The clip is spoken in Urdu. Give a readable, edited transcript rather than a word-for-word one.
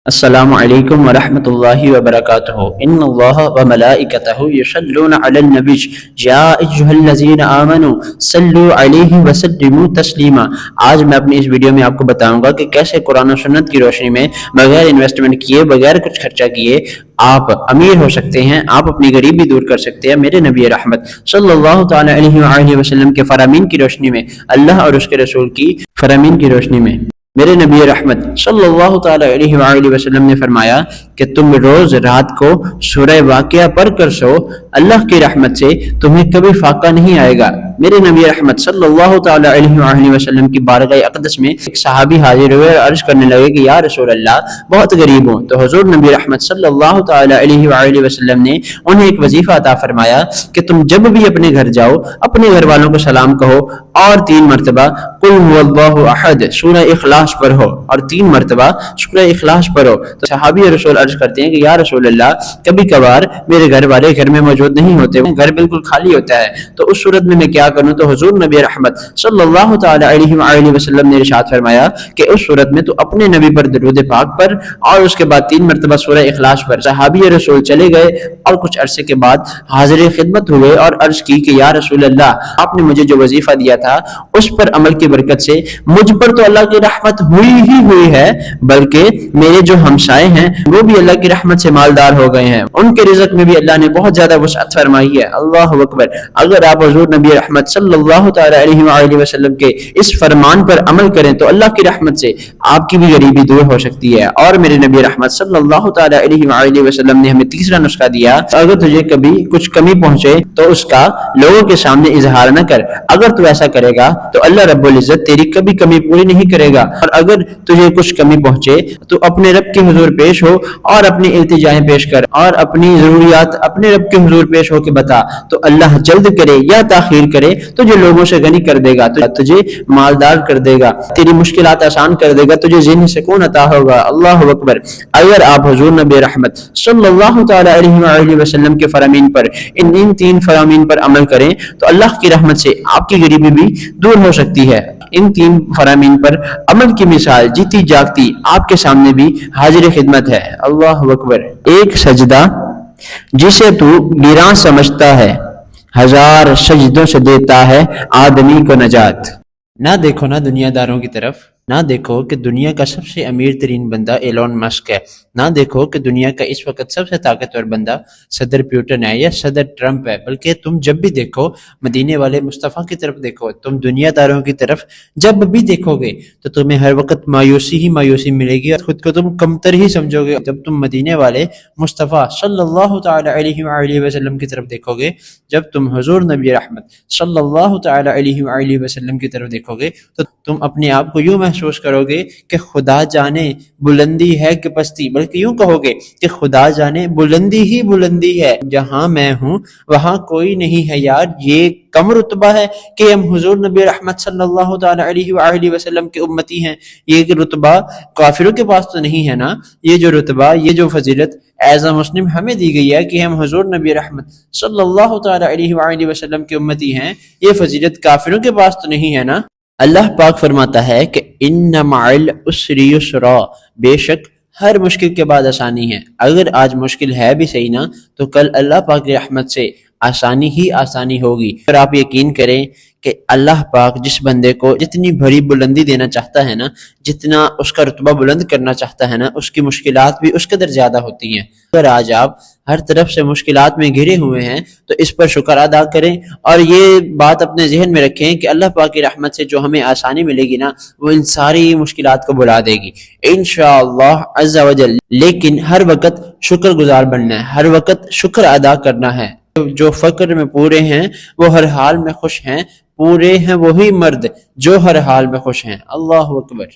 السلام علیکم ورحمۃ اللہ وبرکاتہ ان اللہ وملائکتہ یصلون علی النبی یا ایھا الذین آمنوا صلوا علیہ وسلموا تسلیما۔ آج میں اپنی اس ویڈیو میں آپ کو بتاؤں گا کہ کیسے قرآن و سنت کی روشنی میں بغیر انویسٹمنٹ کیے، بغیر کچھ خرچہ کیے آپ امیر ہو سکتے ہیں، آپ اپنی غریبی دور کر سکتے ہیں۔ میرے نبی رحمت صلی اللہ تعالی علیہ وآلہ وسلم کے فرامین کی روشنی میں، اللہ اور اس کے رسول کی فرامین کی روشنی میں، میرے نبی رحمت صلی اللہ تعالی علیہ وآلہ وسلم نے فرمایا کہ تم روز رات کو سورہ واقعہ پڑھ کر سو، اللہ کی رحمت سے تمہیں کبھی فاقہ نہیں آئے گا۔ میرے نبی رحمت صلی اللہ تعالی علیہ وآلہ وسلم کی بارگاہ اقدس میں ایک صحابی حاضر ہوئے اور عرض کرنے لگے کہ یا رسول اللہ بہت غریب ہوں۔ تو حضور نبی رحمت صلی اللہ تعالی علیہ وآلہ وسلم نے انہیں ایک وظیفہ عطا فرمایا کہ تم جب بھی اپنے گھر جاؤ، اپنے گھر والوں کو سلام کہو اور 3 مرتبہ قل هو اللہ احد سورہ اخلاص پڑھو اور 3 مرتبہ سورہ اخلاص پڑھو۔ تو صحابی رسول عرض کرتے ہیں کہ یا رسول اللہ کبھی کبھار میرے گھر والے گھر میں موجود نہیں ہوتے، گھر بالکل خالی ہوتا ہے، تو اس صورت میں کیا کروں؟ تو حضور نبی رحمت صلی اللہ تعالی علیہ وآلہ وسلم نے ارشاد فرمایا کہ اس صورت میں تو اپنے نبی پر درود پاک پر اور اس کے بعد 3 مرتبہ سورہ اخلاص پر۔ صحابی رسول چلے گئے اور کچھ عرصے کے بعد حاضر خدمت ہوئے اور عرض کی کہ یا رسول اللہ آپ نے مجھے جو وظیفہ دیا تھا اس پر عمل کی برکت سے مجھ پر تو اللہ کی رحمت ہوئی ہے، بلکہ میرے جو ہمسائے ہیں وہ بھی اللہ کی رحمت سے مالدار ہو گئے ہیں، ان کے رزق میں بھی اللہ نے بہت زیادہ وسعت فرمائی ہے۔ اللہ اکبر۔ اگر آپ حضور نبی رحمت صلی اللہ تعالی علیہ وآلہ وسلم کے اس فرمان پر عمل کریں تو اللہ کی رحمت سے آپ کی بھی غریبی دور ہو سکتی ہے۔ اور میرے نبی رحمت صلی اللہ تعالی علیہ وآلہ وسلم نے ہمیں تیسرا نسخہ دیا، اگر تجھے کبھی کچھ کمی پہنچے تو اس کا لوگوں کے سامنے اظہار نہ کر، اگر تو ایسا کرے گا تو اللہ رب العزت تیری کبھی کمی پوری نہیں کرے گا، اور اگر تجھے کچھ کمی پہنچے تو اپنے رب کے حضور پیش ہو اور اپنی التجائیں پیش کر اور اپنی ضروریات اپنے رب کے حضور پیش ہو کے بتا، تو اللہ جلد کرے یا تاخیر کرے تجھے لوگوں سے غنی کر دے گا، تجھے مالدار کر دے گا، تیری مشکلات آسان کر دے گا، تجھے ذہنی سکون عطا ہوگا۔ اللہ اکبر۔ اگر آپ حضور نبی رحمت صلی اللہ تعالی علیہ وآلہ وسلم کے فرامین پر ان 3 فرامین پر عمل کریں تو اللہ کی رحمت سے آپ کی غریبی بھی دور ہو سکتی ہے۔ ان 3 فرامین پر عمل کی مثال جیتی جاگتی آپ کے سامنے بھی حاضر خدمت ہے۔ اللہ اکبر۔ ایک سجدہ جسے تو گراں سمجھتا ہے، 1000 سجدوں سے دیتا ہے آدمی کو نجات۔ نہ دیکھو نا دنیا داروں کی طرف، نہ دیکھو کہ دنیا کا سب سے امیر ترین بندہ ایلون مسک ہے، نہ دیکھو کہ دنیا کا اس وقت سب سے طاقتور بندہ صدر پیوٹن ہے یا صدر ٹرمپ ہے، بلکہ تم جب بھی دیکھو مدینے والے مصطفیٰ کی طرف دیکھو۔ تم دنیا داروں کی طرف جب بھی دیکھو گے تو تمہیں ہر وقت مایوسی ہی مایوسی ملے گی اور خود کو تم کمتر ہی سمجھو گے۔ جب تم مدینے والے مصطفیٰ صلی اللہ تعالی علیہ وآلہ وسلم کی طرف دیکھو گے، جب تم حضور نبی رحمت صلی اللہ تعالی علیہ وآلہ وسلم کی طرف دیکھو گے تو تم اپنے آپ کو یوں محسوس کرو گے کہ خدا جانے بلندی ہے کہ پستی، بلکہ یوں کہو گے کہ خدا جانے بلندی ہی بلندی ہے، جہاں میں ہوں وہاں کوئی نہیں ہے یار۔ یہ کم رتبہ ہے کہ ہم حضور نبی رحمت صلی اللہ تعالی علیہ وآلہ وسلم کے امتی ہیں، یہ رتبہ کافروں کے پاس تو نہیں ہے نا۔ یہ جو رتبہ، یہ جو فضیلت ایز اے مسلم ہمیں دی گئی ہے کہ ہم حضور نبی رحمت صلی اللہ تعالی علیہ وآلہ وسلم کے امتی ہیں، یہ فضیلت کافروں کے پاس تو نہیں ہے نا۔ اللہ پاک فرماتا ہے کہ ان مع العسر یسرا، بے شک ہر مشکل کے بعد آسانی ہے۔ اگر آج مشکل ہے بھی صحیح نا تو کل اللہ پاک کی رحمت سے آسانی ہی آسانی ہوگی۔ اور آپ یقین کریں کہ اللہ پاک جس بندے کو جتنی بڑی بلندی دینا چاہتا ہے نا، جتنا اس کا رتبہ بلند کرنا چاہتا ہے نا، اس کی مشکلات بھی اس قدر زیادہ ہوتی ہیں۔ اگر آج آپ ہر طرف سے مشکلات میں گھرے ہوئے ہیں تو اس پر شکر ادا کریں اور یہ بات اپنے ذہن میں رکھیں کہ اللہ پاک کی رحمت سے جو ہمیں آسانی ملے گی نا، وہ ان ساری مشکلات کو بھلا دے گی انشاءاللہ عز و جل۔ لیکن ہر وقت شکر گزار بننا ہے، ہر وقت شکر ادا کرنا ہے۔ جو فقر میں پورے ہیں وہ ہر حال میں خوش ہیں، پورے ہیں وہی مرد جو ہر حال میں خوش ہیں۔ اللہ اکبر۔